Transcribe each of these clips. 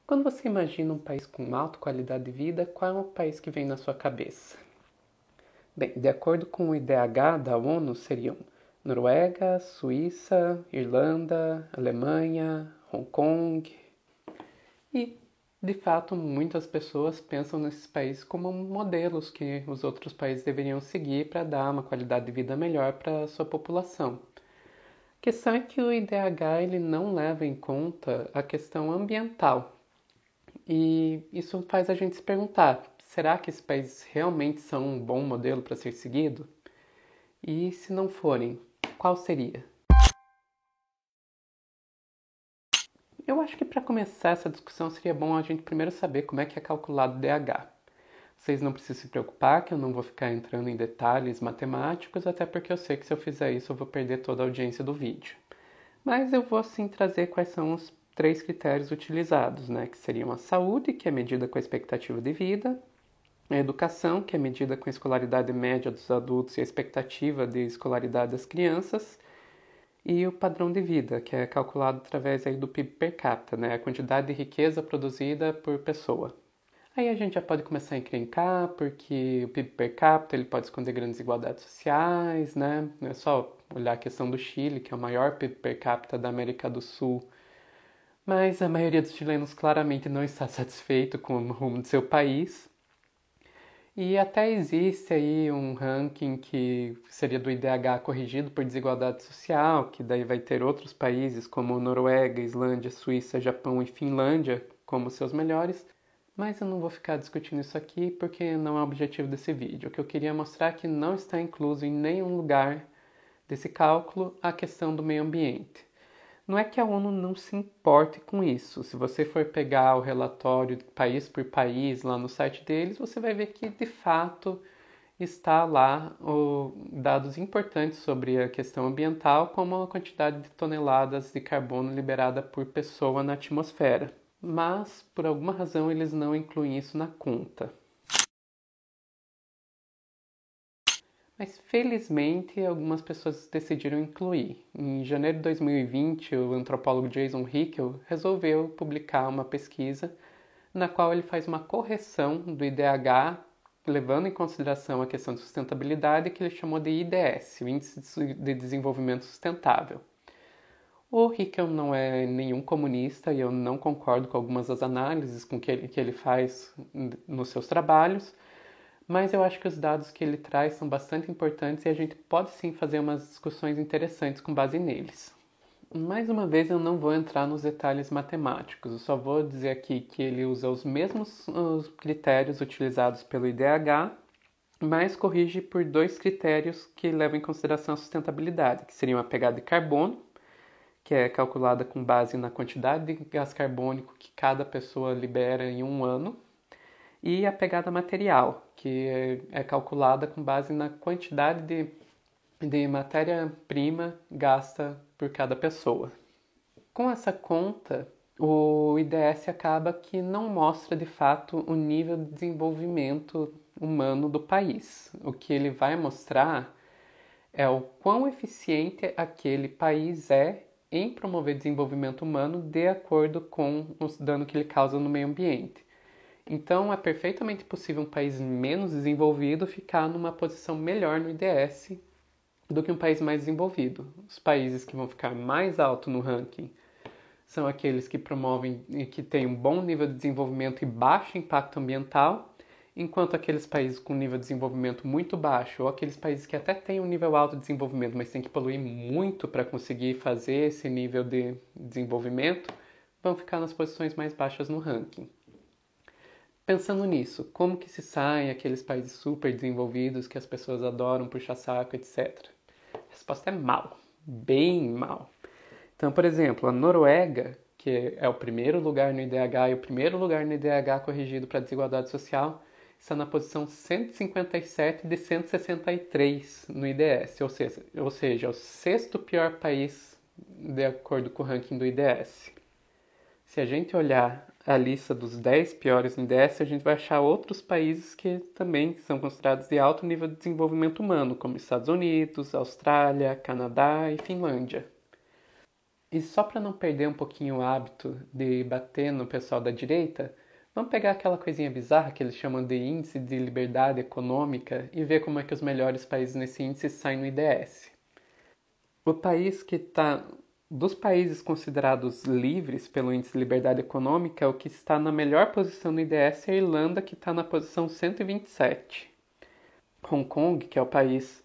Quando você imagina um país com alta qualidade de vida, qual é o país que vem na sua cabeça? Bem, de acordo com o IDH da ONU, seriam Noruega, Suíça, Irlanda, Alemanha, Hong Kong. E, de fato, muitas pessoas pensam nesses países como modelos que os outros países deveriam seguir para dar uma qualidade de vida melhor para a sua população. A questão é que o IDH ele não leva em conta a questão ambiental. E isso faz a gente se perguntar: será que esses países realmente são um bom modelo para ser seguido? E se não forem, qual seria? Eu acho que para começar essa discussão seria bom a gente primeiro saber como é que é calculado o DH. Vocês não precisam se preocupar que eu não vou ficar entrando em detalhes matemáticos, até porque eu sei que se eu fizer isso eu vou perder toda a audiência do vídeo. Mas eu vou sim trazer quais são os 3 critérios utilizados, né? Que seriam a saúde, que é medida com a expectativa de vida, a educação, que é medida com a escolaridade média dos adultos e a expectativa de escolaridade das crianças, e o padrão de vida, que é calculado através aí do PIB per capita, né? A quantidade de riqueza produzida por pessoa. Aí a gente já pode começar a encrencar, porque o PIB per capita ele pode esconder grandes desigualdades sociais, né? Não é só olhar a questão do Chile, que é o maior PIB per capita da América do Sul, mas a maioria dos chilenos claramente não está satisfeito com o rumo do seu país. E até existe aí um ranking que seria do IDH corrigido por desigualdade social, que daí vai ter outros países como Noruega, Islândia, Suíça, Japão e Finlândia como seus melhores. Mas eu não vou ficar discutindo isso aqui porque não é o objetivo desse vídeo. O que eu queria mostrar é que não está incluso em nenhum lugar desse cálculo a questão do meio ambiente. Não é que a ONU não se importe com isso. Se você for pegar o relatório país por país lá no site deles, você vai ver que de fato está lá dados importantes sobre a questão ambiental, como a quantidade de toneladas de carbono liberada por pessoa na atmosfera. Mas, por alguma razão, eles não incluem isso na conta. Mas felizmente algumas pessoas decidiram incluir. Em janeiro de 2020, o antropólogo Jason Hickel resolveu publicar uma pesquisa na qual ele faz uma correção do IDH, levando em consideração a questão de sustentabilidade, que ele chamou de IDS, o Índice de Desenvolvimento Sustentável. O Hickel não é nenhum comunista e eu não concordo com algumas das análises que ele faz nos seus trabalhos, mas eu acho que os dados que ele traz são bastante importantes e a gente pode sim fazer umas discussões interessantes com base neles. Mais uma vez, eu não vou entrar nos detalhes matemáticos, eu só vou dizer aqui que ele usa os mesmos critérios utilizados pelo IDH, mas corrige por 2 critérios que levam em consideração a sustentabilidade, que seriam a pegada de carbono, que é calculada com base na quantidade de gás carbônico que cada pessoa libera em um ano, e a pegada material, que é calculada com base na quantidade de matéria-prima gasta por cada pessoa. Com essa conta, o IDS acaba que não mostra de fato o nível de desenvolvimento humano do país. O que ele vai mostrar é o quão eficiente aquele país é em promover desenvolvimento humano de acordo com o dano que ele causa no meio ambiente. Então, é perfeitamente possível um país menos desenvolvido ficar numa posição melhor no IDS do que um país mais desenvolvido. Os países que vão ficar mais alto no ranking são aqueles que promovem e que têm um bom nível de desenvolvimento e baixo impacto ambiental, enquanto aqueles países com nível de desenvolvimento muito baixo, ou aqueles países que até têm um nível alto de desenvolvimento, mas têm que poluir muito para conseguir fazer esse nível de desenvolvimento, vão ficar nas posições mais baixas no ranking. Pensando nisso, como que se saem aqueles países super desenvolvidos que as pessoas adoram puxar saco, etc? A resposta é mal, bem mal. Então, por exemplo, a Noruega, que é o primeiro lugar no IDH e o primeiro lugar no IDH corrigido para desigualdade social, está na posição 157 de 163 no IDS, ou seja, é o sexto pior país de acordo com o ranking do IDS. Se a gente olhar a lista dos 10 piores no IDS, a gente vai achar outros países que também são considerados de alto nível de desenvolvimento humano, como Estados Unidos, Austrália, Canadá e Finlândia. E só para não perder um pouquinho o hábito de bater no pessoal da direita, vamos pegar aquela coisinha bizarra que eles chamam de índice de liberdade econômica e ver como é que os melhores países nesse índice saem no IDS. O país que está, dos países considerados livres pelo índice de liberdade econômica, o que está na melhor posição no IDS é a Irlanda, que está na posição 127. Hong Kong, que é o país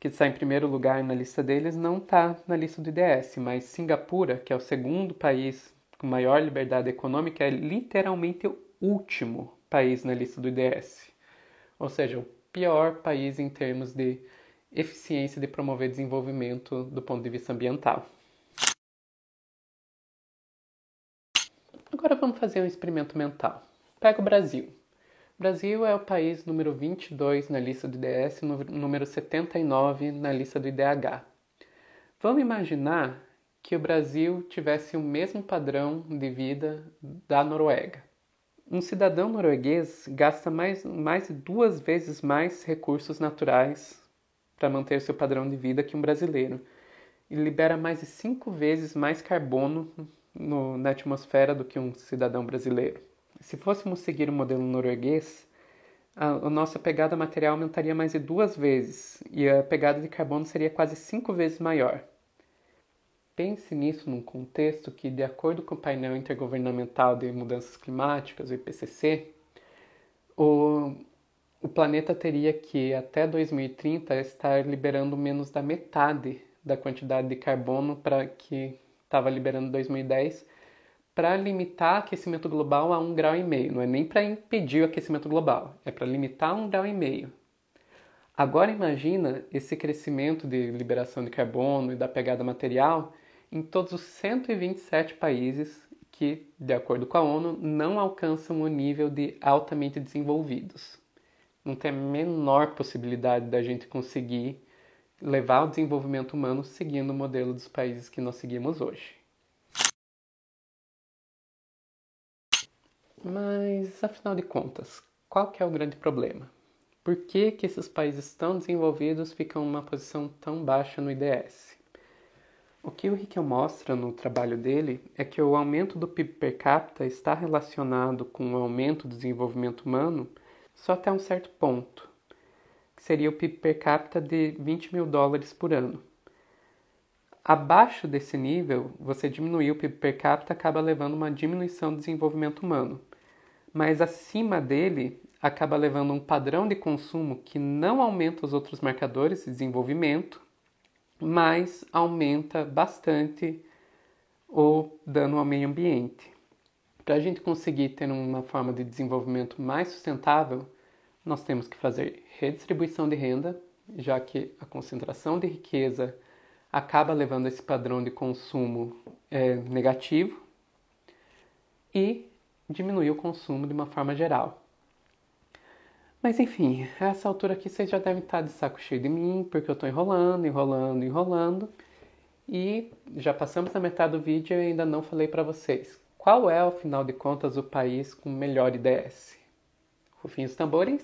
que está em primeiro lugar na lista deles, não está na lista do IDS, mas Singapura, que é o segundo país com maior liberdade econômica, é literalmente o último país na lista do IDS. Ou seja, o pior país em termos de eficiência de promover desenvolvimento do ponto de vista ambiental. Agora vamos fazer um experimento mental. Pega o Brasil. O Brasil é o país número 22 na lista do IDS, número 79 na lista do IDH. Vamos imaginar que o Brasil tivesse o mesmo padrão de vida da Noruega. Um cidadão norueguês gasta mais de 2 vezes mais recursos naturais para manter seu padrão de vida que um brasileiro. E libera mais de 5 vezes mais carbono na atmosfera do que um cidadão brasileiro. Se fôssemos seguir o modelo norueguês, a nossa pegada material aumentaria mais de 2 vezes e a pegada de carbono seria quase 5 vezes maior. Pense nisso num contexto que, de acordo com o painel intergovernamental de mudanças climáticas, o IPCC, o planeta teria que, até 2030, estar liberando menos da metade da quantidade de carbono para que estava liberando em 2010, para limitar o aquecimento global a 1,5 grau. Não é nem para impedir o aquecimento global, é para limitar a 1,5 grau. Agora imagina esse crescimento de liberação de carbono e da pegada material em todos os 127 países que, de acordo com a ONU, não alcançam o nível de altamente desenvolvidos. Não tem a menor possibilidade da gente conseguir levar o desenvolvimento humano seguindo o modelo dos países que nós seguimos hoje. Mas, afinal de contas, qual que é o grande problema? Por que esses países tão desenvolvidos ficam numa posição tão baixa no IDS? O que o Hickel mostra no trabalho dele é que o aumento do PIB per capita está relacionado com o aumento do desenvolvimento humano só até um certo ponto, que seria o PIB per capita de $20.000 por ano. Abaixo desse nível, você diminuir o PIB per capita acaba levando uma diminuição do desenvolvimento humano, mas acima dele acaba levando um padrão de consumo que não aumenta os outros marcadores de desenvolvimento, mas aumenta bastante o dano ao meio ambiente. Para a gente conseguir ter uma forma de desenvolvimento mais sustentável, nós temos que fazer redistribuição de renda, já que a concentração de riqueza acaba levando esse padrão de consumo negativo, e diminuir o consumo de uma forma geral. Mas enfim, a essa altura aqui vocês já devem estar de saco cheio de mim, porque eu estou enrolando. E já passamos a metade do vídeo e eu ainda não falei para vocês. Qual é, afinal de contas, o país com melhor IDS? Rufinhos tambores.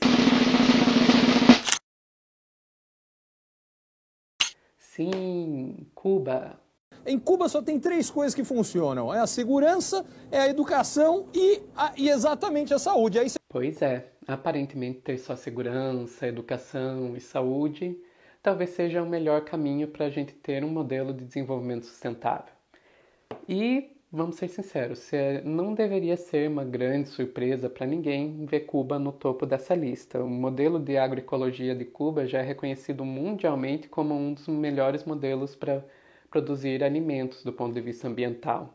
Sim, Cuba. Em Cuba só tem 3 coisas que funcionam. É a segurança, é a educação e exatamente a saúde. Aí Pois é, aparentemente ter só segurança, educação e saúde talvez seja o melhor caminho para a gente ter um modelo de desenvolvimento sustentável. E, vamos ser sinceros, não deveria ser uma grande surpresa para ninguém ver Cuba no topo dessa lista. O modelo de agroecologia de Cuba já é reconhecido mundialmente como um dos melhores modelos para produzir alimentos do ponto de vista ambiental.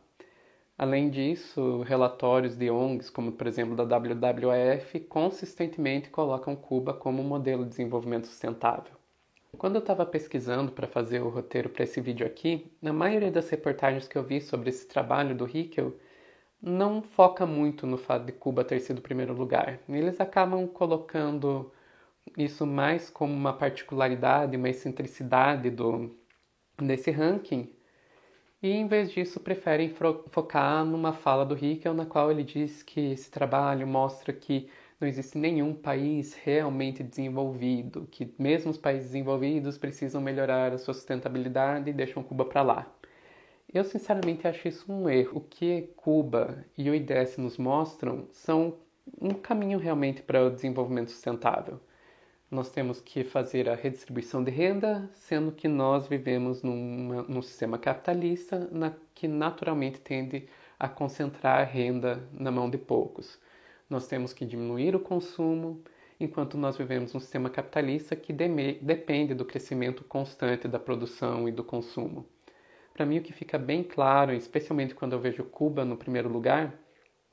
Além disso, relatórios de ONGs, como por exemplo da WWF, consistentemente colocam Cuba como um modelo de desenvolvimento sustentável. Quando eu estava pesquisando para fazer o roteiro para esse vídeo aqui, na maioria das reportagens que eu vi sobre esse trabalho do Hickel, não foca muito no fato de Cuba ter sido o primeiro lugar. Eles acabam colocando isso mais como uma particularidade, uma excentricidade desse ranking, e em vez disso preferem focar numa fala do Hickel na qual ele diz que esse trabalho mostra que não existe nenhum país realmente desenvolvido, que mesmo os países desenvolvidos precisam melhorar a sua sustentabilidade e deixam Cuba para lá. Eu sinceramente acho isso um erro. O que Cuba e o IDS nos mostram são um caminho realmente para o desenvolvimento sustentável. Nós temos que fazer a redistribuição de renda, sendo que nós vivemos num sistema capitalista que naturalmente tende a concentrar a renda na mão de poucos. Nós temos que diminuir o consumo, enquanto nós vivemos num sistema capitalista que depende do crescimento constante da produção e do consumo. Para mim, o que fica bem claro, especialmente quando eu vejo Cuba no primeiro lugar,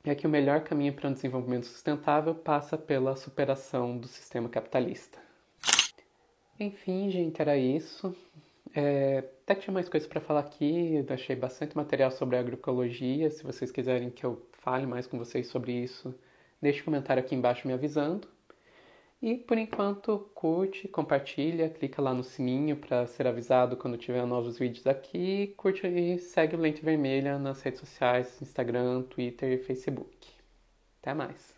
é que o melhor caminho para um desenvolvimento sustentável passa pela superação do sistema capitalista. Enfim, gente, era isso. Até que tinha mais coisas para falar aqui, eu achei bastante material sobre agroecologia. Se vocês quiserem que eu fale mais com vocês sobre isso, deixe um comentário aqui embaixo me avisando. E por enquanto, curte, compartilha, clica lá no sininho para ser avisado quando tiver novos vídeos aqui. Curte e segue o Lente Vermelha nas redes sociais, Instagram, Twitter e Facebook. Até mais!